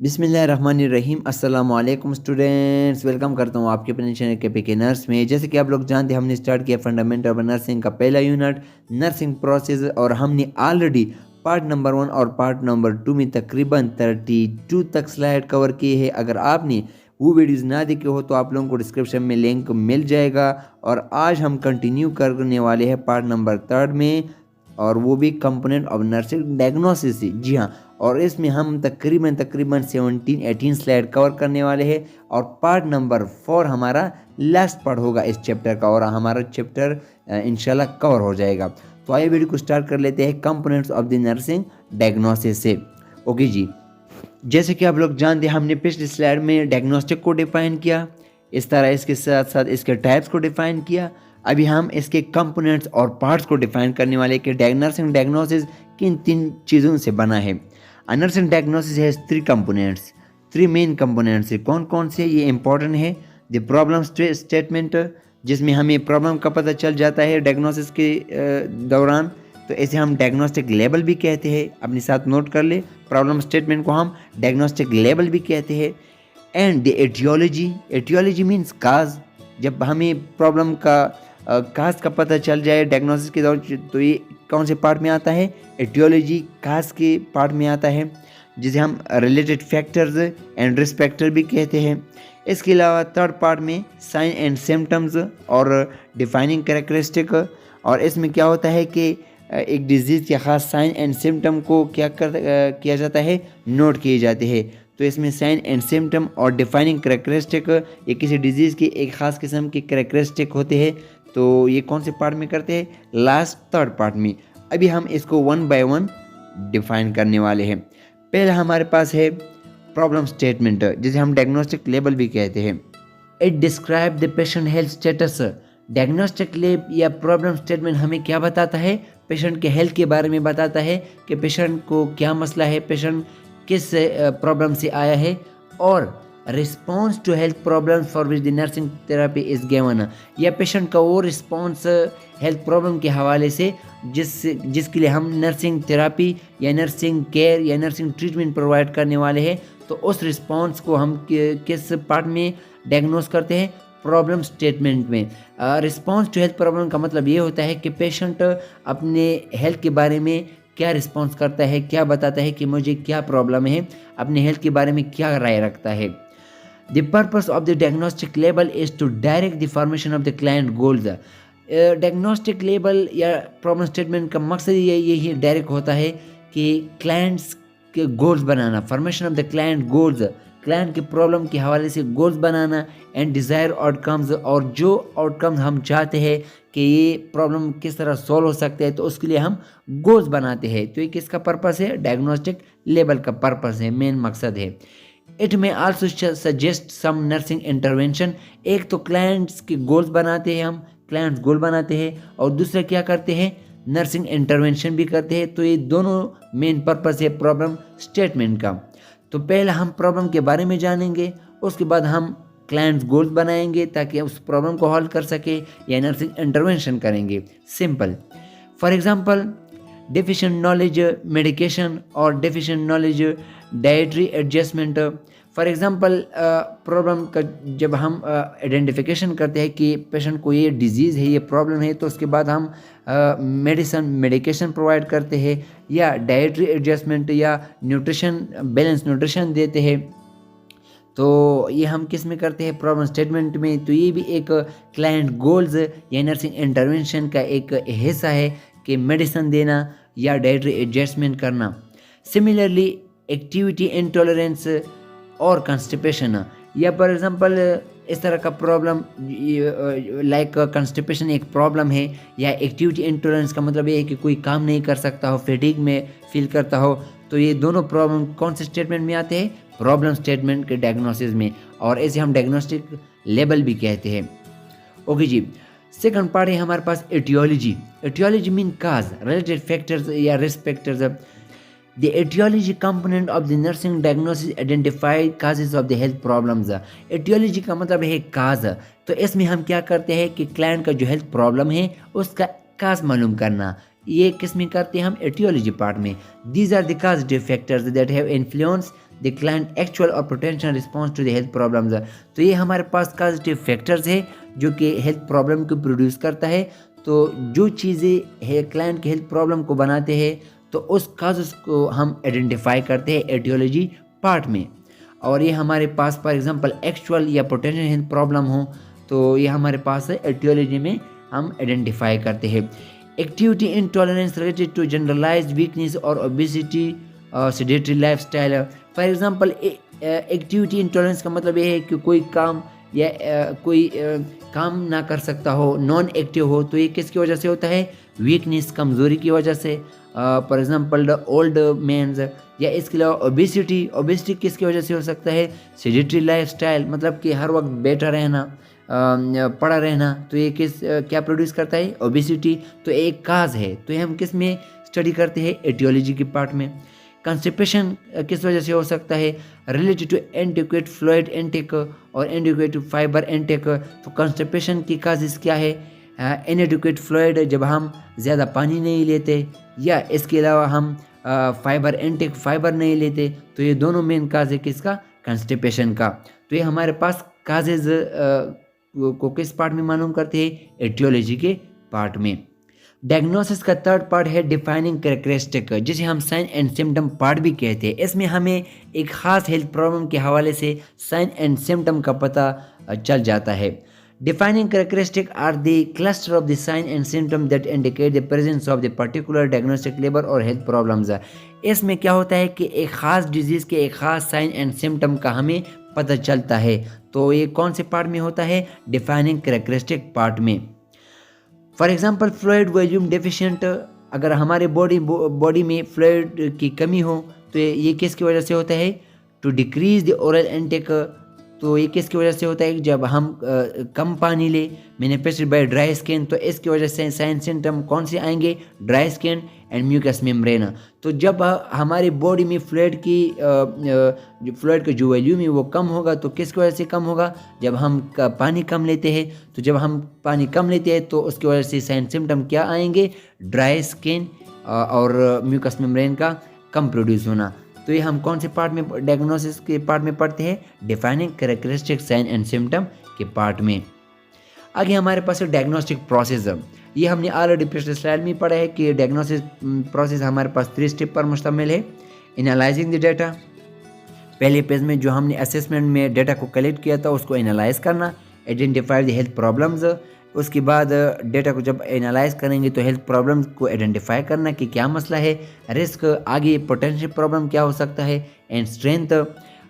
बिस्मिल्लाहिर्रहमानिर्रहीम अस्सलाम वालेकुम स्टूडेंट्स, वेलकम करता हूँ आपके अपने चैनल के पीके नर्स में। जैसे कि आप लोग जानते हैं, हमने स्टार्ट किया फंडामेंटल ऑफ नर्सिंग का पहला यूनिट नर्सिंग प्रोसेस, और हमने ऑलरेडी पार्ट नंबर 1 और पार्ट नंबर 2 में तकरीबन 32 तक स्लाइड कवर की है। अगर आपने वो वीडियोज़ ना देखे हो तो आप लोगों को डिस्क्रिप्शन में लिंक मिल जाएगा। और आज हम कंटिन्यू करने वाले हैं पार्ट नंबर 3 में, और वो भी कंपोनेंट ऑफ नर्सिंग डायग्नोसिस से। जी हाँ, और इसमें हम तकरीबन 17-18 स्लाइड कवर करने वाले हैं, और पार्ट नंबर 4 हमारा लास्ट पार्ट होगा इस चैप्टर का, और हमारा चैप्टर इंशाल्लाह कवर हो जाएगा। तो आइए वीडियो को स्टार्ट कर लेते हैं components of the nursing diagnosis से। ओके जी, जैसे कि आप लोग जानते हैं, हमने पिछले स्लाइड में डायग्नोस्टिक को डिफाइन किया, इस तरह इसके साथ साथ इसके टाइप्स को डिफाइन किया। अभी हम इसके कंपोनेंट्स और पार्ट्स को डिफाइन करने वाले कि नर्सिंग डायग्नोसिस किन 3 चीज़ों से बना है। Nursing diagnosis has 3 components, 3 main components है। कौन कौन से, ये इंपॉर्टेंट है। द प्रॉब्लम स्टेटमेंट, जिसमें हमें प्रॉब्लम का पता चल जाता है डायग्नोसिस के दौरान, तो ऐसे हम डायग्नोस्टिक लेबल भी कहते हैं। अपने साथ नोट कर ले, प्रॉब्लम स्टेटमेंट को हम डायग्नोस्टिक लेबल भी कहते हैं। And the etiology, etiology means cause. जब हमें प्रॉब्लम का काज का पता चल जाए डायग्नोसिस के दौरान, तो ये कौन से पार्ट में आता है, एटियोलॉजी काज के पार्ट में आता है, जिसे हम related factors and risk factor भी कहते हैं। इसके अलावा थर्ड पार्ट में साइन एंड सिम्टम्स और डिफाइनिंग कैरेक्टरिस्टिक, और इसमें क्या होता है कि एक डिजीज़ के ख़ास साइन एंड सिम्टम को किया जाता है, नोट किए जाते हैं। तो इसमें साइन एंड सिम्टम और डिफाइनिंग कैरेक्टरिस्टिक, ये किसी डिजीज़ की एक ख़ास किस्म की कैरेक्टरिस्टिक होते हैं। तो ये कौन से पार्ट में करते हैं, लास्ट थर्ड पार्ट में। अभी हम इसको 1 बाय 1 डिफाइन करने वाले हैं। पहला हमारे पास है प्रॉब्लम स्टेटमेंट, जिसे हम डायग्नोस्टिक लेबल भी कहते हैं। It describe the patient health status. Diagnostic label या प्रॉब्लम स्टेटमेंट हमें क्या बताता है, पेशेंट के हेल्थ के बारे में बताता है कि पेशेंट को क्या मसला है, पेशेंट किस प्रॉब्लम से आया है, और response to health problem for which the nursing therapy is given, या पेशेंट का वो रिस्पॉन्स हेल्थ प्रॉब्लम के हवाले से जिसके लिए हम नर्सिंग थेरेपी या नर्सिंग केयर या नर्सिंग ट्रीटमेंट प्रोवाइड करने वाले हैं, तो उस रिस्पॉन्स को हम किस पार्ट में डायग्नोस करते हैं, प्रॉब्लम स्टेटमेंट में। रिस्पॉन्स टू हेल्थ प्रॉब्लम का मतलब ये होता है कि पेशेंट अपने हेल्थ के बारे में क्या रिस्पॉन्स करता है, क्या बताता है कि मुझे क्या प्रॉब्लम है, अपने हेल्थ के बारे में क्या राय रखता है। The purpose of the diagnostic label is to direct the formation of the client goals. Diagnostic label या प्रॉब्लम स्टेटमेंट का मकसद यही डायरेक्ट होता है कि क्लाइंट्स के गोल्स बनाना, formation of the client goals, client की प्रॉब्लम के हवाले से गोल्स बनाना, एंड डिज़ायर आउटकम्स, और जो आउटकम्स हम चाहते हैं कि ये प्रॉब्लम किस तरह सॉल्व हो सकते हैं, तो उसके लिए हम गोल्स बनाते हैं। तो ये किसका पर्पस है, डायग्नोस्टिक लेबल का पर्पस है, मेन मकसद है। It may also suggest some nursing intervention. एक तो क्लाइंट्स के गोल्स बनाते हैं, हम क्लाइंट्स गोल बनाते हैं, और दूसरा क्या करते हैं, नर्सिंग इंटरवेंशन भी करते हैं। तो ये दोनों मेन पर्पस है प्रॉब्लम स्टेटमेंट का। तो पहले हम प्रॉब्लम के बारे में जानेंगे, उसके बाद हम क्लाइंट्स गोल्स बनाएंगे ताकि उस प्रॉब्लम को हल कर सके, या नर्सिंग इंटरवेंशन करेंगे। Simple, for example deficient knowledge medication और deficient knowledge dietary adjustment. For example problem का जब हम आइडेंटिफिकेशन करते हैं कि पेशेंट को ये डिजीज़ है, ये प्रॉब्लम है, तो उसके बाद हम मेडिकेशन प्रोवाइड करते हैं, या डाइटरी एडजस्टमेंट या न्यूट्रिशन बैलेंस न्यूट्रिशन देते हैं। तो ये हम किस में करते हैं, प्रॉब्लम स्टेटमेंट में। तो ये भी एक क्लाइंट गोल्स या नर्सिंग इंटरवेंशन का एक हिस्सा है कि मेडिसिन देना या डाइटरी एडजस्टमेंट करना। सिमिलरली एक्टिविटी इंटॉलरेंस और कंस्टिपेशन, या फॉर एग्जांपल इस तरह का प्रॉब्लम लाइक कंस्टिपेशन एक प्रॉब्लम है, या एक्टिविटी इंटॉलरेंस का मतलब ये है कि कोई काम नहीं कर सकता हो, फैटिग में फील करता हो। तो ये दोनों प्रॉब्लम कौन से स्टेटमेंट में आते हैं, प्रॉब्लम स्टेटमेंट के डायग्नोसिस में, और ऐसे हम डायग्नोस्टिक लेबल भी कहते हैं। ओके जी, सेकंड पार्ट है हमारे पास etiology. Etiology mean cause, related factors या risk factors. The etiology component of the nursing diagnosis identify causes of the health problems. Etiology का मतलब है काज। तो इसमें हम क्या करते हैं कि क्लाइंट का जो हेल्थ प्रॉब्लम है उसका काज मालूम करना, ये किस में करते हैं हम? एटियोलॉजी पार्ट में। These are the causative factors that have influence the client actual और potential response to the health problems. तो ये हमारे पास पॉजिटिव फैक्टर्स है जो कि हेल्थ प्रॉब्लम को प्रोड्यूस करता है। तो जो चीज़ें है क्लाइंट के हेल्थ प्रॉब्लम को बनाते हैं तो उस काजेस को हम आइडेंटिफाई करते हैं एटियोलॉजी पार्ट में। और ये हमारे पास फॉर एग्जांपल एक्चुअल या पोटेंशियल हेल्थ प्रॉब्लम हो तो ये हमारे पास एटियोलॉजी में हम आइडेंटिफाई करते हैं। Activity intolerance related to generalized weakness और obesity sedentary lifestyle. For example activity intolerance का मतलब ये है कि कोई काम या कोई काम ना कर सकता हो, नॉन एक्टिव हो, तो ये किसकी वजह से होता है? वीकनेस, कमज़ोरी की वजह से। For example the old mans, या इसके अलावा ओबेसिटी किसकी वजह से हो सकता है? सेडेंटरी लाइफस्टाइल, मतलब कि हर वक्त बैठा रहना, पड़ा रहना, तो ये क्या प्रोड्यूस करता है? ओबेसिटी। तो एक काज है, तो ये हम किस में स्टडी करते हैं? एटियोलॉजी के पार्ट में। कंस्टिपेशन किस वजह से हो सकता है? Related to inadequate fluid intake और इनएडिक्वेट फाइबर इनटेक। तो कंस्टिपेशन की काजेस क्या है? इनएडिक्वेट फ्लूइड, जब हम ज़्यादा पानी नहीं लेते, या इसके अलावा हम फाइबर इनटेक, फाइबर नहीं लेते, तो ये दोनों मेन काज है किसका? कंस्टिपेशन का। तो ये हमारे पास काजेज को किस पार्ट में मालूम करते हैं? एटियोलॉजी के पार्ट में। डायग्नोसिस का थर्ड पार्ट है डिफाइनिंग कैरेक्टरिस्टिक, जिसे हम साइन एंड सिम्टम पार्ट भी कहते हैं। इसमें हमें एक खास हेल्थ प्रॉब्लम के हवाले से साइन एंड सिम्टम का पता चल जाता है। Defining characteristic are the cluster of the sign and symptom that indicate the presence of the particular diagnostic labor और हेल्थ प्रॉब्लम्स। इसमें क्या होता है कि एक खास डिजीज़ के एक खास साइन एंड सिम्टम का हमें पता चलता है। तो ये कौन से पार्ट में होता है? डिफाइनिंग कैरेक्टरिस्टिक पार्ट में। For example fluid volume deficient, अगर हमारे बॉडी में फ्लूइड की कमी हो तो ये किसकी वजह से होता है? To decrease the oral intake, तो ये किसकी वजह से होता है? जब हम कम पानी ले, मैनिफेस्टेड बाय ड्राई स्किन, तो इसकी वजह से साइन सिम्टम कौन से आएंगे? Dry skin and mucus membrane. तो जब हमारी बॉडी में फ्लूइड का जो वॉल्यूम है वो कम होगा, तो किसकी वजह से कम होगा? जब हम पानी कम लेते हैं, तो जब हम पानी कम लेते हैं तो उसकी वजह से साइन सिम्टम क्या आएंगे? ड्राई स्किन और म्यूकस मेम्ब्रेन का कम प्रोड्यूस होना। तो ये हम कौन से पार्ट में, डायग्नोसिस के पार्ट में पढ़ते हैं? Defining characteristic sign and symptom के पार्ट में। आगे हमारे पास है डायग्नोस्टिक प्रोसेस। ये हमने ऑलरेडी पिछले स्लाइड में पढ़ा है कि डायग्नोसिस प्रोसेस हमारे पास 3 स्टेप पर मुश्तमिल है। एनालाइजिंग द डेटा, पहले पेज में जो हमने असेसमेंट में डेटा को कलेक्ट किया था उसको एनालाइज करना। आइडेंटिफाई द हेल्थ प्रॉब्लम्स, उसके बाद डेटा को जब एनालाइज करेंगे तो हेल्थ प्रॉब्लम को आइडेंटिफाई करना कि क्या मसला है, रिस्क, आगे पोटेंशियल प्रॉब्लम क्या हो सकता है, एंड स्ट्रेंथ।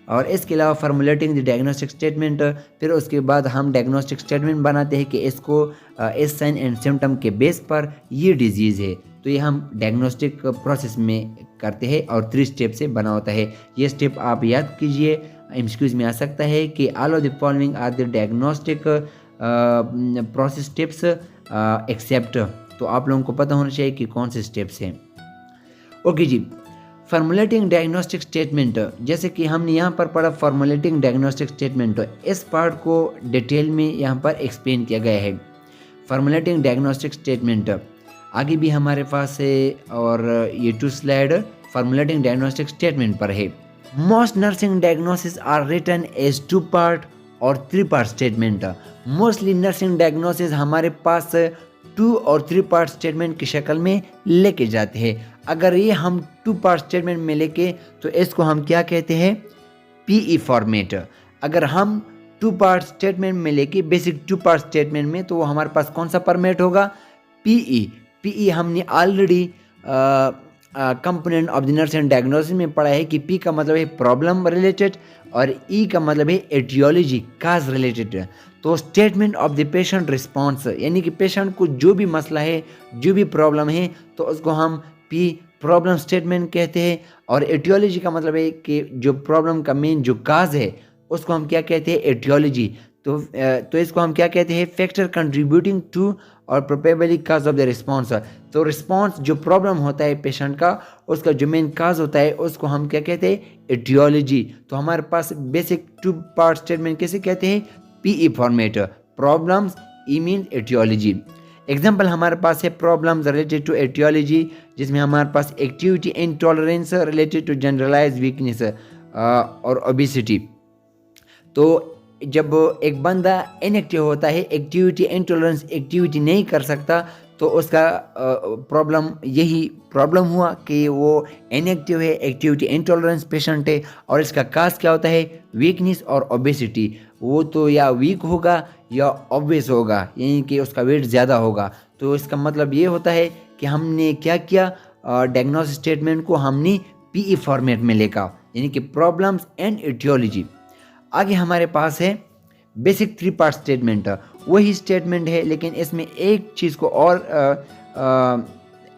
और इसके अलावा फार्मूलेटिंग द डायग्नोस्टिक स्टेटमेंट, फिर उसके बाद हम डायग्नोस्टिक स्टेटमेंट बनाते हैं कि इसको इस साइन एंड सिम्टम के बेस पर ये डिजीज़ है। तो ये हम डायग्नोस्टिक प्रोसेस में करते हैं और 3 स्टेप से बना होता है। ये स्टेप आप याद कीजिए, एमसीक्यूज में आ सकता है कि all of the following are the diagnostic process steps except. तो आप लोगों को पता होना चाहिए कि कौन से स्टेप्स हैं। ओके जी, फार्मूलेटिंग डायग्नोस्टिक स्टेटमेंट, जैसे कि हमने यहाँ पर पढ़ा फार्मूलेटिंग डायग्नोस्टिक स्टेटमेंट, इस पार्ट को डिटेल में यहाँ पर एक्सप्लेन किया गया है। फार्मूलेटिंग डायग्नोस्टिक स्टेटमेंट आगे भी हमारे पास है और ये 2 स्लाइड फार्मूलेटिंग डायग्नोस्टिक स्टेटमेंट पर है। Most nursing diagnosis are written as 2 part और 3 part statement. Mostly nursing diagnosis हमारे पास 2 और 3 पार्ट स्टेटमेंट की शक्ल में लेके जाते हैं। अगर ये हम 2 पार्ट स्टेटमेंट में लेके तो इसको हम क्या कहते हैं? PE format. अगर हम 2 पार्ट स्टेटमेंट में लेके बेसिक 2 पार्ट स्टेटमेंट में, तो वो हमारे पास कौन सा फॉर्मेट होगा? पीई हमने already component of the nursing diagnosis में पढ़ा है कि पी का मतलब है प्रॉब्लम रिलेटेड और ई का मतलब है एटियोलॉजी, काज रिलेटेड। तो statement of the patient response, यानी कि पेशेंट को जो भी मसला है, जो भी प्रॉब्लम है, तो उसको हम पी प्रॉब्लम स्टेटमेंट कहते हैं। और एटियोलॉजी का मतलब है कि जो प्रॉब्लम का मेन जो काज है उसको हम क्या कहते हैं? एटियोलॉजी। तो इसको हम क्या कहते हैं? फैक्टर कंट्रीब्यूटिंग टू और probably cause of the response. तो रिस्पॉन्स जो प्रॉब्लम होता है पेशेंट का, उसका जो मेन काज होता है उसको हम क्या कहते हैं? एटियोलॉजी। तो हमारे पास बेसिक 2 पार्ट स्टेटमेंट कैसे कहते हैं? PE format, problems, E mean etiology. Example हमारे पास है प्रॉब्लम्स रिलेटेड टू एटियोलॉजी, जिसमें हमारे पास activity intolerance related to generalize weakness और ओबेसिटी। तो जब एक बंदा इनएक्टिव होता है, एक्टिविटी इंटॉलरेंस एक्टिविटी नहीं कर सकता, तो उसका यही प्रॉब्लम हुआ कि वो इनएक्टिव है, एक्टिविटी इंटॉलरेंस पेशेंट है। और इसका काज क्या होता है? वीकनेस और ओबेसिटी। वो तो या वीक होगा या ओबेस होगा, यानी कि उसका वेट ज़्यादा होगा। तो इसका मतलब ये होता है कि हमने क्या किया, डायग्नोसिस स्टेटमेंट को हमने पीई फॉर्मेट में लिखा, यानी कि प्रॉब्लम्स एंड एटियोलॉजी। आगे हमारे पास है बेसिक 3 पार्ट स्टेटमेंट। वही स्टेटमेंट है, लेकिन इसमें एक चीज़ को और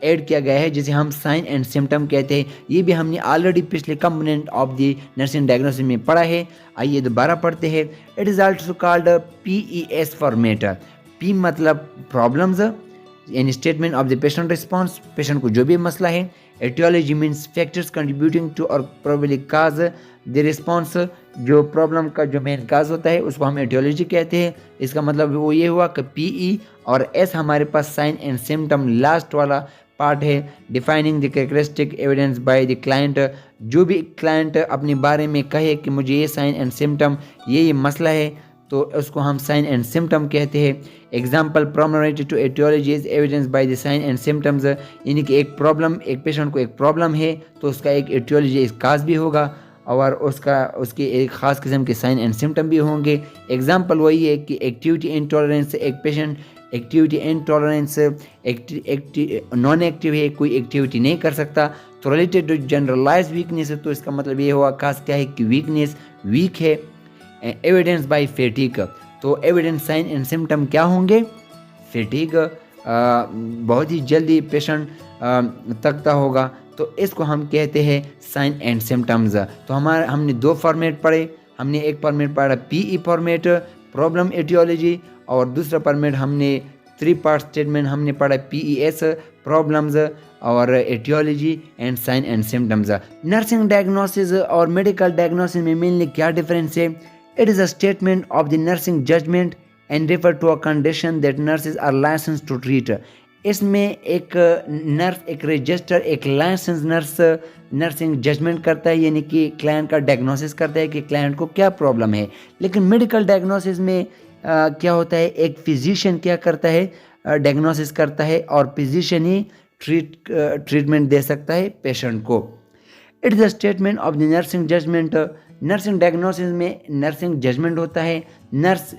ऐड किया गया है, जिसे हम साइन एंड सिम्टम कहते हैं। ये भी हमने ऑलरेडी पिछले component of the nursing diagnosis में पढ़ा है। आइए दोबारा पढ़ते हैं। It is also called PES format. P मतलब प्रॉब्लम्स, यानी statement of the patient response, patient को जो भी मसला है। Etiology means factors contributing to और प्रोबेबली काज द रिस्पॉन्स, जो प्रॉब्लम का जो मेन काज होता है उसको हम एटियोलॉजी कहते हैं। इसका मतलब वो ये हुआ कि PE और S हमारे पास साइन एंड सिम्टम लास्ट वाला पार्ट है। Defining the characteristic evidence by the client, जो भी क्लाइंट अपने बारे में कहे कि मुझे ये साइन एंड सिम्टम, ये मसला है, तो उसको हम साइन एंड सिम्टम कहते हैं। Example problem related to etiology is evidence by the sign and symptoms, यानी कि एक प्रॉब्लम, एक पेशेंट को एक प्रॉब्लम है तो उसका एक एटियोलॉजी इस काज भी होगा और उसके एक ख़ास किस्म के साइन एंड सिम्टम भी होंगे। एग्जाम्पल वही है कि एक्टिविटी इंटॉलरेंस, एक patient activity intolerance non active है, कोई एक्टिविटी नहीं कर सकता। तो रिलेटेड टू जनरलाइज वीकनेस है, तो इसका मतलब ये हुआ खास क्या है कि वीकनेस, वीक है। एविडेंस बाय फैटिग, तो एविडेंस साइन एंड सिम्टम क्या होंगे? फैटिग, बहुत ही जल्दी पेशेंट थकता होगा, तो इसको हम कहते हैं साइन एंड सिम्टम्स। तो हमने 2 फॉर्मेट पढ़े। हमने एक फॉर्मेट पढ़ा PE फॉर्मेट, प्रॉब्लम एटियोलॉजी, और दूसरा फॉर्मेट हमने 3 पार्ट स्टेटमेंट हमने पढ़ा PES, प्रॉब्लम्स और etiology and sign and symptoms. Nursing diagnosis और मेडिकल डायग्नोसिस में मेनली क्या डिफरेंस है? It is a statement of the nursing judgment and refer to a condition that nurses are license to treat. इसमें एक nurse, एक register, एक licence nurse nursing judgement करता है, यानी कि क्लाइंट का डायग्नोसिस करता है कि क्लाइंट को क्या प्रॉब्लम है। लेकिन मेडिकल डायग्नोसिस में क्या होता है, एक फिजिशियन क्या करता है, डायग्नोसिस करता है, और फिजिशियन ही ट्रीटमेंट दे सकता है पेशेंट को। It is the statement of the nursing judgment. Nursing diagnosis में नर्सिंग जजमेंट होता है। नर्स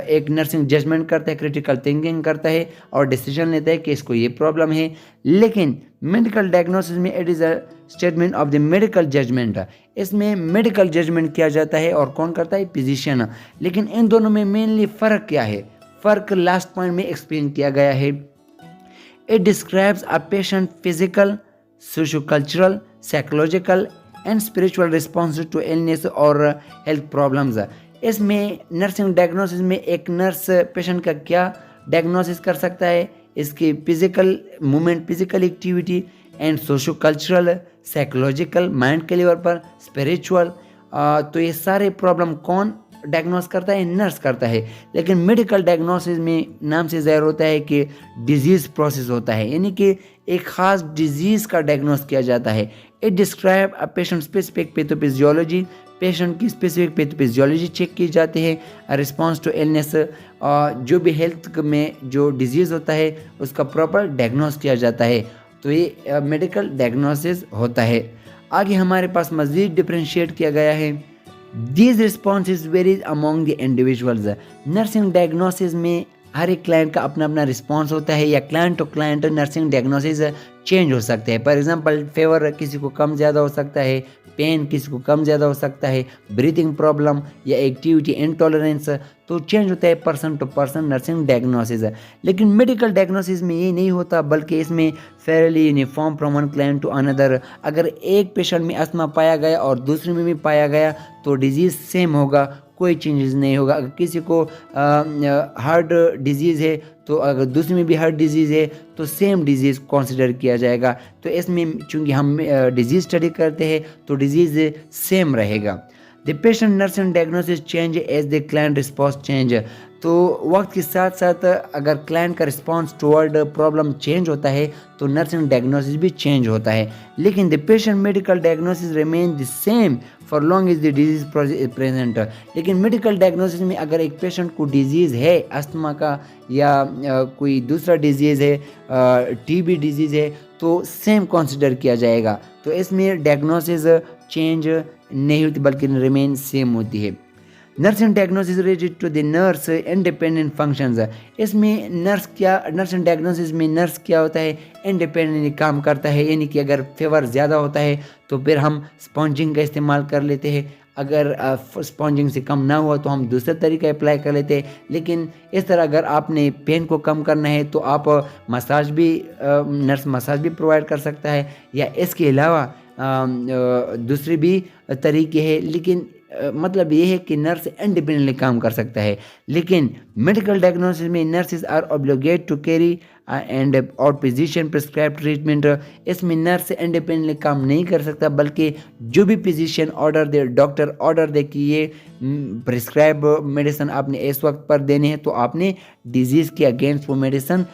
एक नर्सिंग जजमेंट करता है, क्रिटिकल थिंकिंग करता है और डिसीजन लेता है कि इसको ये प्रॉब्लम है। लेकिन मेडिकल डायग्नोसिस में it is a statement of the medical judgment. इसमें मेडिकल जजमेंट किया जाता है और कौन करता है? फिजिशियन। लेकिन इन दोनों में मेनली फ़र्क क्या है? फ़र्क लास्ट पॉइंट में एक्सप्लेन किया गया है। It describes a patient physical, socio cultural, psychological and spiritual response to illness और हेल्थ प्रॉब्लम्स। इसमें नर्सिंग डायग्नोसिस में एक नर्स पेशेंट का क्या डायग्नोसिस कर सकता है? इसकी physical movement, physical activity and socio cultural, psychological, mind के लेवल पर, स्पिरिचुअल। तो ये सारे प्रॉब्लम कौन डायग्नोस करता है? नर्स करता है। लेकिन मेडिकल डायग्नोसिस में नाम से ज़ाहिर होता है कि डिजीज़ प्रोसेस होता है, यानी कि एक ख़ास डिजीज़ का डायग्नोस किया जाता है। It describe a patient specific pathophysiology, patient की स्पेसिफिक पैथोफिजियोलॉजी चेक की जाती है। रिस्पॉन्स टू इलनेस, जो भी हेल्थ में जो डिजीज़ होता है उसका प्रॉपर डायग्नोस किया जाता है। तो ये मेडिकल डायग्नोसिस होता है। आगे हमारे पास मज़ीद डिफ्रेंशिएट किया गया है। These responses varies among the individuals। Nursing diagnosis में हर एक क्लाइंट का अपना अपना रिस्पॉन्स होता है, या client to client nursing diagnosis change हो सकते हैं। फॉर एग्जांपल फेवर किसी को कम ज़्यादा हो सकता है, पेन किसी को कम ज़्यादा हो सकता है, ब्रीथिंग प्रॉब्लम या एक्टिविटी इंटॉलरेंस, तो चेंज होता है person to person nursing diagnosis. लेकिन मेडिकल डायग्नोसिस में ये नहीं होता, बल्कि इसमें fairly uniform from one client to another. अगर एक पेशेंट में अस्थमा पाया गया और दूसरे में भी पाया गया तो डिजीज़ सेम होगा, कोई चेंजेस नहीं होगा। अगर किसी को हार्ट डिजीज़ है तो अगर दूसरे में भी हार्ट डिजीज़ है तो सेम डिजीज़ कंसिडर किया जाएगा। तो इसमें चूँकि हम डिजीज़ स्टडी करते हैं तो डिजीज़ सेम रहेगा। The patient nursing diagnosis change as the client response change. तो वक्त के साथ साथ अगर क्लाइंट का रिस्पॉन्स टुवर्ड प्रॉब्लम चेंज होता है तो नर्सिंग डायग्नोसिस भी चेंज होता है, लेकिन the patient medical diagnosis remain the same for long is the disease present. लेकिन मेडिकल डायग्नोसिस में अगर एक पेशेंट को डिजीज़ है अस्थमा का या कोई दूसरा डिजीज़ है, टीबी डिजीज़ है, तो सेम कंसिडर किया जाएगा। तो इसमें डायग्नोसिस चेंज नहीं होती बल्कि रिमेन सेम होती है। Nursing diagnosis related to the nurse independent functions. इसमें नर्सिंग डायग्नोसिस में नर्स क्या होता है, इंडिपेंडेंटली काम करता है, यानी कि अगर फीवर ज़्यादा होता है तो फिर हम स्पॉन्जिंग का इस्तेमाल कर लेते हैं, अगर स्पॉन्जिंग से कम ना हुआ तो हम दूसरा तरीका अप्लाई कर लेते हैं। लेकिन इस तरह अगर आपने पेन को कम करना है तो आप मसाज भी नर्स मसाज भी प्रोवाइड कर सकता है, या इसके अलावा दूसरे भी तरीके हैं। लेकिन मतलब ये है कि नर्स इंडिपेंडेंटली काम कर सकता है। लेकिन मेडिकल डायग्नोसिस में nurses are obligate to carry and और फिजिशियन प्रिस्क्राइब ट्रीटमेंट। इसमें नर्स इंडिपेंडेंटली काम नहीं कर सकता, बल्कि जो भी फिजिशियन ऑर्डर दे, डॉक्टर ऑर्डर दे कि ये प्रिस्क्राइब मेडिसिन आपने इस वक्त पर देने हैं, तो आपने डिजीज़ के अगेंस्ट वो मेडिसिन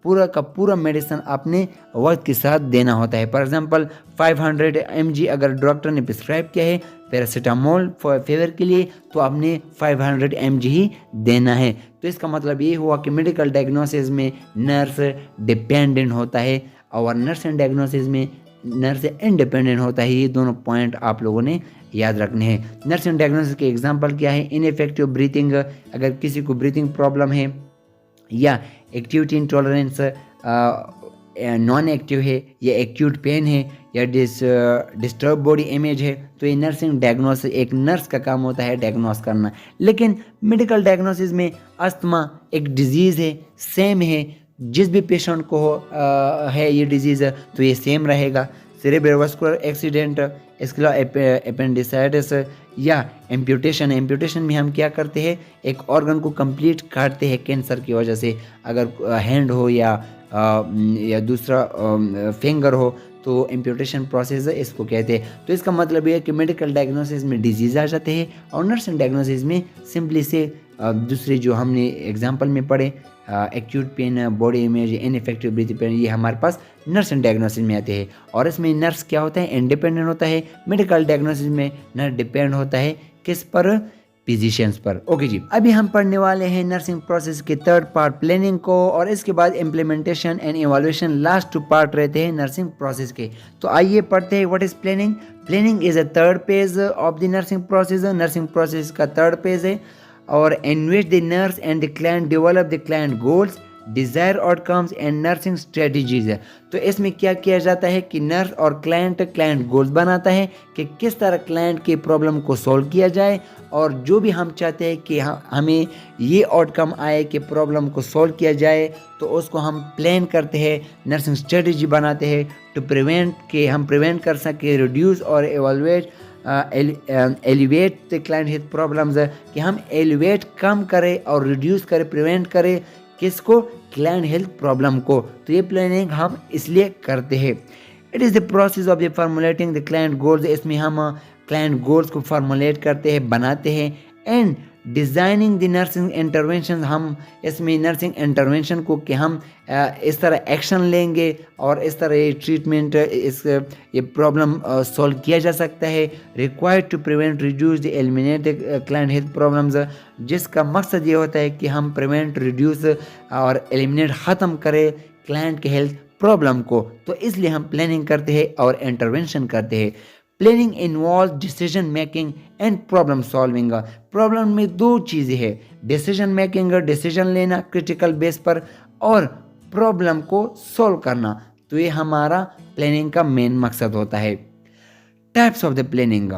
पूरा का पूरा मेडिसिन आपने वक्त के साथ देना होता है। फॉर एग्जांपल 500 mg अगर डॉक्टर ने प्रिस्क्राइब किया है पैरासीटामोल फीवर के लिए, तो आपने 500 mg ही देना है। तो इसका मतलब ये हुआ कि मेडिकल डायग्नोसिस में नर्स डिपेंडेंट होता है और नर्सिंग डायग्नोसिस में नर्स इंडिपेंडेंट होता है। ये दोनों पॉइंट आप लोगों ने याद रखने हैं। नर्सिंग डायग्नोसिस के एग्जांपल क्या है, इनइफेक्टिव ब्रीथिंग, अगर किसी को ब्रीथिंग प्रॉब्लम है, या एक्यूट इंटॉलरेंस नॉन एक्टिव है, या एक्यूट पेन है, या डिस्टर्ब बॉडी इमेज है, तो ये नर्सिंग डायग्नोसिस एक नर्स का काम होता है डायग्नोस करना। लेकिन मेडिकल डायग्नोसिस में अस्थमा एक डिजीज़ है, सेम है, जिस भी पेशेंट को है ये डिजीज़ तो ये सेम रहेगा। सेरेब्रोवास्कुलर एक्सीडेंट, इसके अलावा अपेंडिसाइटिस या एम्प्यूटेशन में हम क्या करते हैं, एक ऑर्गन को कंप्लीट काटते हैं कैंसर की वजह से, अगर हैंड हो या दूसरा फिंगर हो, तो एम्प्यूटेशन प्रोसेस इसको कहते हैं। तो इसका मतलब ये है कि मेडिकल डायग्नोसिस में डिजीज़ आ जाते हैं और नर्सिंग डायग्नोसिस में सिंपली से दूसरे जो हमने एग्जांपल में पढ़े acute pain, body image, ineffective breathing pain, ये हमारे पास नर्सिंग डायग्नोसिस में आते हैं। और इसमें नर्स क्या होता है, इंडिपेंडेंट होता है। मेडिकल डायग्नोसिस में नर्स डिपेंड होता है किस पर, फिजिशियंस पर। ओके जी, अभी हम पढ़ने वाले हैं नर्सिंग प्रोसेस के थर्ड पार्ट प्लानिंग को, और इसके बाद implementation and evaluation last 2 part रहते हैं नर्सिंग प्रोसेस के। तो आइए पढ़ते हैं what is planning. Planning is a third page of the nursing process. Nursing process का थर्ड पेज है, और in which the nurse and the client develop the client goals, desire outcomes and nursing strategies है। तो इसमें क्या किया जाता है कि नर्स और क्लाइंट गोल्स बनाता है कि किस तरह क्लाइंट की प्रॉब्लम को सॉल्व किया जाए, और जो भी हम चाहते हैं कि हमें ये आउटकम आए कि प्रॉब्लम को सॉल्व किया जाए, तो उसको हम प्लान करते हैं, नर्सिंग स्ट्रेटजी बनाते हैं टू प्रिवेंट कर सके, रिड्यूस और alleviate alleviate the client health problems, कि हम एलिवेट कम करें और रिड्यूस करें, प्रिवेंट करें किसको, क्लाइंट हेल्थ प्रॉब्लम को। तो ये प्लानिंग हम इसलिए करते हैं। It is the process of the formulating the client goals. इसमें हम क्लाइंट गोल्स को फॉर्मुलेट करते हैं, बनाते हैं। And designing the nursing intervention, हम इसमें नर्सिंग इंटरवेंशन को कि हम इस तरह एक्शन लेंगे और इस तरह ये ट्रीटमेंट ये प्रॉब्लम सॉल्व किया जा सकता है। Required to prevent, reduce the eliminate the client health problems, जिसका मकसद ये होता है कि हम प्रिवेंट, रिड्यूस और एलिमिनेट ख़त्म करें क्लाइंट के हेल्थ प्रॉब्लम को। तो इसलिए हम प्लानिंग करते हैं और इंटरवेंशन करते हैं। Planning involve decision making and problem solving. Problem में 2 चीज़ें हैं, डिसीजन मेकिंग, डिसीजन लेना क्रिटिकल बेस पर, और प्रॉब्लम को सॉल्व करना। तो ये हमारा प्लानिंग का मेन मकसद होता है। टाइप्स ऑफ द प्लानिंग,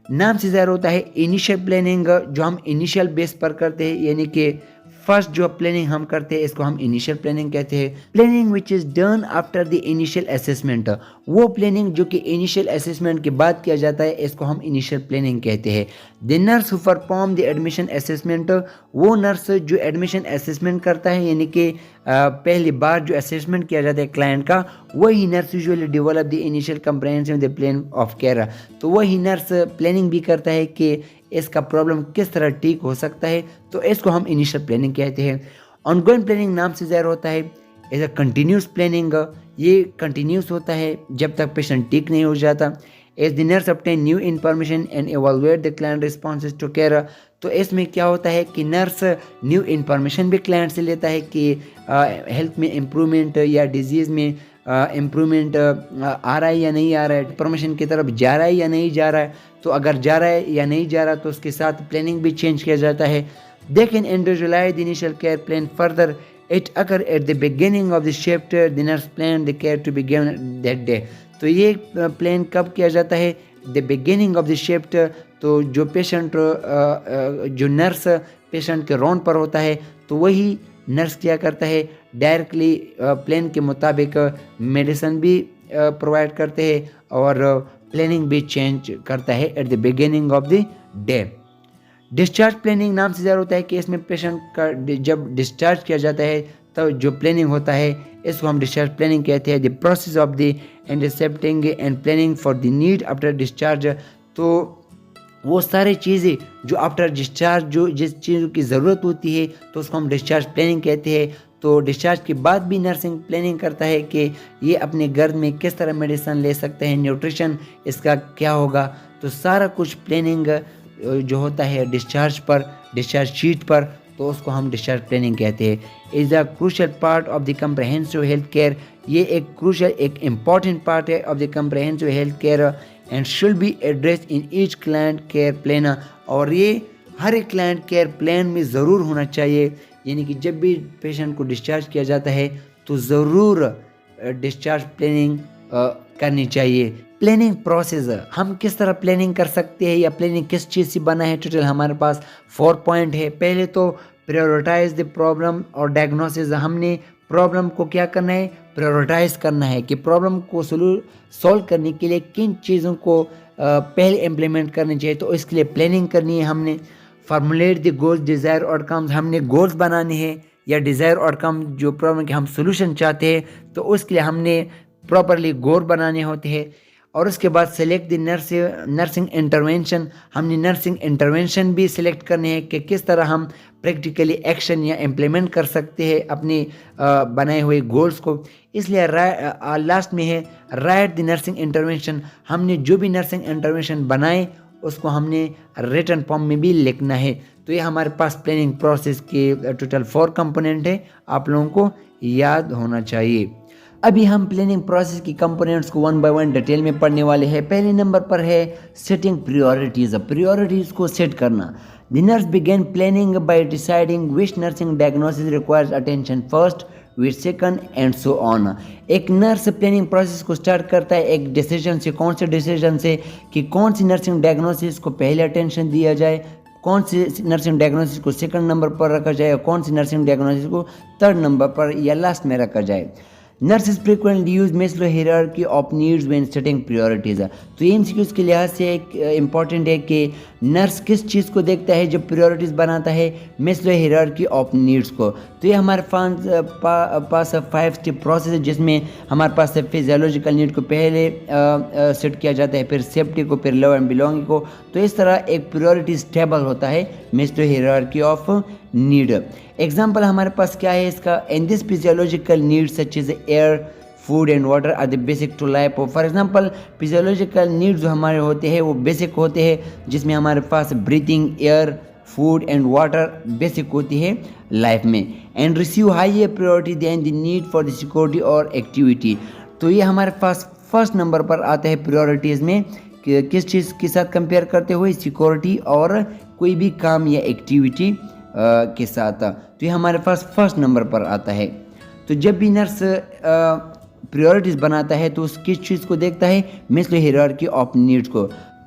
नाम से ज़ाहिर होता है इनिशियल प्लानिंग, जो हम इनिशियल बेस पर करते हैं, यानी कि फर्स्ट जो प्लानिंग हम करते हैं इसको हम इनिशियल प्लानिंग कहते हैं। Planning which is done after the initial assessment, वो प्लानिंग जो कि इनिशियल असेसमेंट के बाद किया जाता है इसको हम इनिशियल प्लानिंग कहते हैं। The nurse who perform the admission assessment, वो नर्स जो एडमिशन असेसमेंट करता है, यानी कि पहली बार जो असेसमेंट किया जाता है क्लाइंट का, वही nurse usually develop the initial comprehensive the plan of care. तो वही नर्स प्लानिंग भी करता है कि इसका प्रॉब्लम किस तरह ठीक हो सकता है, तो इसको हम इनिशियल प्लानिंग कहते हैं। ऑनगोइंग प्लानिंग नाम से ज़ाहिर होता है एज अ कंटिन्यूस प्लानिंग, ये कंटिन्यूस होता है जब तक पेशेंट ठीक नहीं हो जाता। As the nurse obtain new information and evaluate the क्लाइंट responses टू केयर। तो इसमें क्या होता है कि नर्स न्यू इन्फॉर्मेशन भी क्लाइंट से लेता है कि हेल्थ में इम्प्रूवमेंट या डिजीज़ में इम्प्रूवमेंट आ रहा है या नहीं आ रहा है, इन्फॉर्मेशन की तरफ जा रहा है या नहीं जा रहा है। तो अगर जा रहा है या नहीं जा रहा तो उसके साथ प्लानिंग भी चेंज किया जाता है। They can individualize the initial care plan further, it occur at the beginning of the shift, the nurse plan the care to be given that day. तो ये प्लान कब किया जाता है? The beginning of the shift. तो जो patient जो nurse patient के राउंड पर होता है तो वही नर्स क्या करता है, डायरेक्टली प्लान के मुताबिक मेडिसिन भी प्रोवाइड करते हैं और प्लानिंग भी चेंज करता है eight the beginning of the day. Discharge planning नाम से ज़्यादा होता है कि इसमें पेशेंट का जब डिस्चार्ज किया जाता है तो जो प्लानिंग होता है इसको हम डिस्चार्ज प्लानिंग कहते हैं। The process of the intercepting and planning for the need after discharge. तो वो सारी चीज़ें जो आफ्टर डिस्चार्ज जो जिस चीज़ की ज़रूरत होती है तो उसको हम डिस्चार्ज प्लानिंग कहते हैं। तो डिस्चार्ज के बाद भी नर्सिंग प्लानिंग करता है कि ये अपने घर में किस तरह मेडिसिन ले सकते हैं, न्यूट्रिशन इसका क्या होगा। तो सारा कुछ प्लानिंग जो होता है डिस्चार्ज पर, डिस्चार्ज शीट पर, तो उसको हम डिस्चार्ज प्लानिंग कहते हैं। Is a crucial part of the comprehensive health care. ये एक क्रूशियल एक इम्पॉर्टेंट पार्ट है of the comprehensive health care and should be address in each client care plan. और ये हर एक क्लाइंट केयर प्लान में ज़रूर होना चाहिए, यानी कि जब भी पेशेंट को डिस्चार्ज किया जाता है तो ज़रूर डिस्चार्ज प्लानिंग करनी चाहिए। प्लानिंग प्रोसेस, हम किस तरह प्लानिंग कर सकते हैं या प्लानिंग किस चीज़ से बना है। टोटल हमारे पास 4 पॉइंट है। पहले तो प्रायोरिटाइज द प्रॉब्लम और डायग्नोसिस। हमने प्रॉब्लम को क्या करना है, प्रायोरिटाइज करना है कि प्रॉब्लम को सॉल्व करने के लिए किन चीज़ों को पहले इम्प्लीमेंट करनी चाहिए, तो इसके लिए प्लानिंग करनी है हमने। Formulate the goals desire outcomes, हमने गोल्स बनाने हैं या डिज़ायर आउटकम जो प्रॉब्लम के हम सोल्यूशन चाहते हैं तो उसके लिए हमने प्रॉपरली गोल बनाने होते हैं। और उसके बाद सेलेक्ट द नर्सिंग इंटरवेंशन, हमने नर्सिंग इंटरवेंशन भी सिलेक्ट करने हैं कि किस तरह हम प्रैक्टिकली एक्शन या इम्प्लीमेंट कर सकते हैं अपने बनाए हुए गोल्स को। इसलिए लास्ट में है राइट द नर्सिंग इंटरवेंशन। हमने जो भी नर्सिंग इंटरवेंशन बनाए उसको हमने रिटन फॉर्म में भी लिखना है। तो ये हमारे पास प्लानिंग प्रोसेस के टोटल 4 कंपोनेंट है, आप लोगों को याद होना चाहिए। अभी हम प्लानिंग प्रोसेस की कंपोनेंट्स को 1 बाय 1 डिटेल में पढ़ने वाले हैं। पहले नंबर पर है सेटिंग प्रायोरिटीज़, प्रायोरिटीज़ को सेट करना। The nurse begin planning by deciding which nursing diagnosis requires attention first, which second and so on. एक नर्स प्लानिंग प्रोसेस को स्टार्ट करता है एक डिसीजन से। कौन से डिसीजन से? कि कौन सी नर्सिंग डायग्नोसिस को पहले अटेंशन दिया जाए, कौन सी नर्सिंग डायग्नोसिस को सेकंड नंबर पर रखा जाए और कौन सी नर्सिंग डायग्नोसिस को थर्ड नंबर पर या लास्ट में रखा जाए। Nurses frequently use Maslow hierarchy of needs when setting priorities। तो ये MCQs के लिहाज से एक इम्पॉर्टेंट है कि नर्स किस चीज़ को देखता है जब प्रायोरिटीज़ बनाता है, Maslow hierarchy of needs को। तो ये हमारे पास 5 स्टेप प्रोसेस है जिसमें हमारे पास फिजियोलॉजिकल नीड को पहले सेट किया जाता है, फिर सेफ्टी को, फिर लव एंड बिलोंगिंग को। तो इस तरह एक प्रायोरिटी टेबल होता है Maslow hierarchy of need. Example हमारे पास क्या है इसका? In this physiological need such is air, food and water are the basic to life. For example physiological need जो हमारे होते हैं वो बेसिक होते हैं, जिसमें हमारे पास breathing, air, food and water basic होती है लाइफ में। And receive high priority than the need for the security और एक्टिविटी। तो ये हमारे पास फर्स्ट नंबर पर आता है प्रायोरिटीज़ में कि किस चीज़ के साथ कंपेयर करते हुए, सिक्योरिटी और कोई भी काम या एक्टिविटी के साथ। तो ये हमारे पास फर्स्ट नंबर पर आता है। तो जब भी नर्स प्रायोरिटीज़ बनाता है तो उस किस चीज़ को देखता है? Maslow hierarchy ऑफ नीड्स को।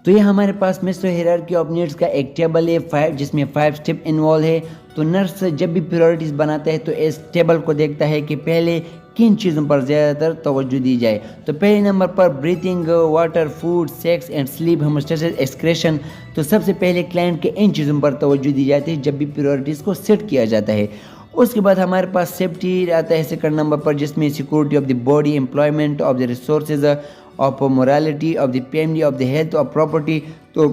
तो ये हमारे पास Maslow hierarchy ऑफ नीड्स का एक टेबल है 5 जिसमें 5 स्टेप इन्वॉल्व है। तो नर्स जब भी प्रायोरिटीज़ बनाता है तो इस टेबल को देखता है कि पहले किन चीज़ों पर ज़्यादातर तवज्जो दी जाए। तो पहले नंबर पर breathing, water, food, sex and sleep, homeostasis, excretion. तो सबसे पहले क्लाइंट के इन चीज़ों पर तवज्जो दी जाती है जब भी प्रायोरिटीज़ को सेट किया जाता है। उसके बाद हमारे पास सेफ्टी आता है सेकंड नंबर पर, जिसमें security of the body, employment of the resources, of morality of the family, of the health of property. तो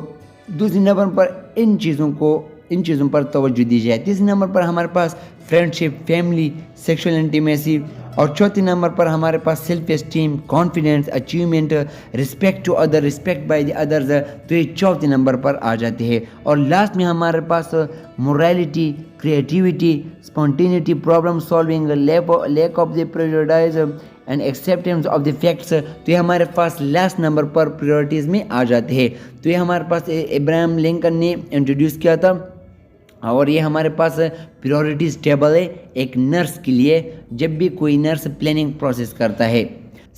दूसरे नंबर पर इन चीज़ों पर तवज्जो दी जाए। तीसरे नंबर पर हमारे पास फ्रेंडशिप, फैमिली, सेक्सुअल इंटीमेसी। और चौथे नंबर पर हमारे पास self esteem, confidence, achievement, respect to other, respect by the others. तो ये चौथे नंबर पर आ जाते हैं। और लास्ट में हमारे पास morality, creativity, spontaneity, problem solving, lack of the prejudice and acceptance of the facts. तो ये हमारे पास लास्ट नंबर पर प्रायोरिटीज़ में आ जाते हैं। तो ये हमारे पास अब्राहम लिंकन ने इंट्रोड्यूस किया था और ये हमारे पास प्रायोरिटीज़ टेबल है एक नर्स के लिए जब भी कोई नर्स प्लानिंग प्रोसेस करता है।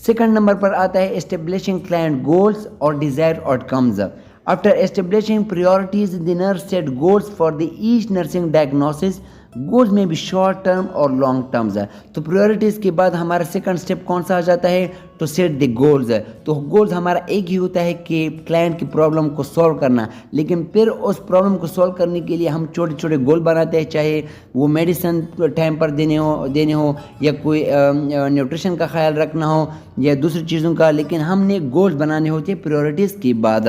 सेकंड नंबर पर आता है एस्टेब्लिशिंग क्लाइंट गोल्स और desired outcomes. After establishing priorities the nurse set goals for the each nursing diagnosis. Goals में भी शॉर्ट टर्म और लॉन्ग टर्म्स है। तो प्रायोरिटीज़ के बाद हमारा सेकंड स्टेप कौन सा आ जाता है, तो सेट द गोल्स है। तो गोल्स हमारा एक ही होता है कि क्लाइंट की प्रॉब्लम को सॉल्व करना, लेकिन फिर उस प्रॉब्लम को सॉल्व करने के लिए हम छोटे छोटे गोल बनाते हैं, चाहे वो मेडिसिन टाइम पर देने हो या कोई न्यूट्रिशन का ख्याल रखना हो या दूसरी चीज़ों का, लेकिन हमने गोल्स बनाने होते हैं प्रायोरिटीज़ के बाद।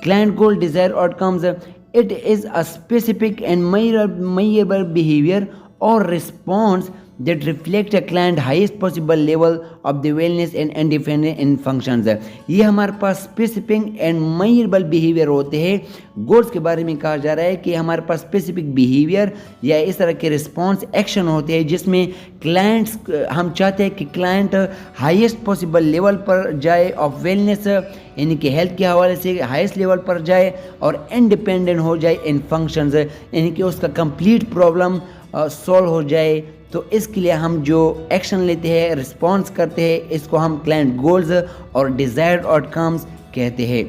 Client goal, desire outcomes, it is a specific and measurable behavior or response that reflect a client highest possible level of the wellness and independence in functions। ये हमारे पास स्पेसिफिक एंड measurable behavior होते हैं। Goals के बारे में कहा जा रहा है कि हमारे पास स्पेसिफिक बिहेवियर या इस तरह के रिस्पॉन्स एक्शन होते हैं जिसमें क्लाइंट्स, हम चाहते हैं कि क्लाइंट हाईएस्ट पॉसिबल लेवल पर जाए ऑफ वेलनेस, यानी कि हेल्थ के हवाले से हाईएस्ट लेवल पर जाए और इंडिपेंडेंट हो जाए इन फंक्शंस, यानी कि उसका कंप्लीट प्रॉब्लम सॉल्व हो जाए। तो इसके लिए हम जो एक्शन लेते हैं, रिस्पॉन्स करते हैं, इसको हम क्लाइंट गोल्स और डिजायर्ड आउटकम्स कहते हैं।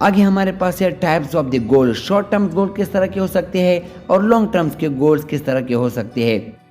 आगे हमारे पास है types of the goal. Short term goal किस तरह के हो सकते हैं और लॉन्ग टर्म्स के गोल्स किस तरह के हो सकते हैं।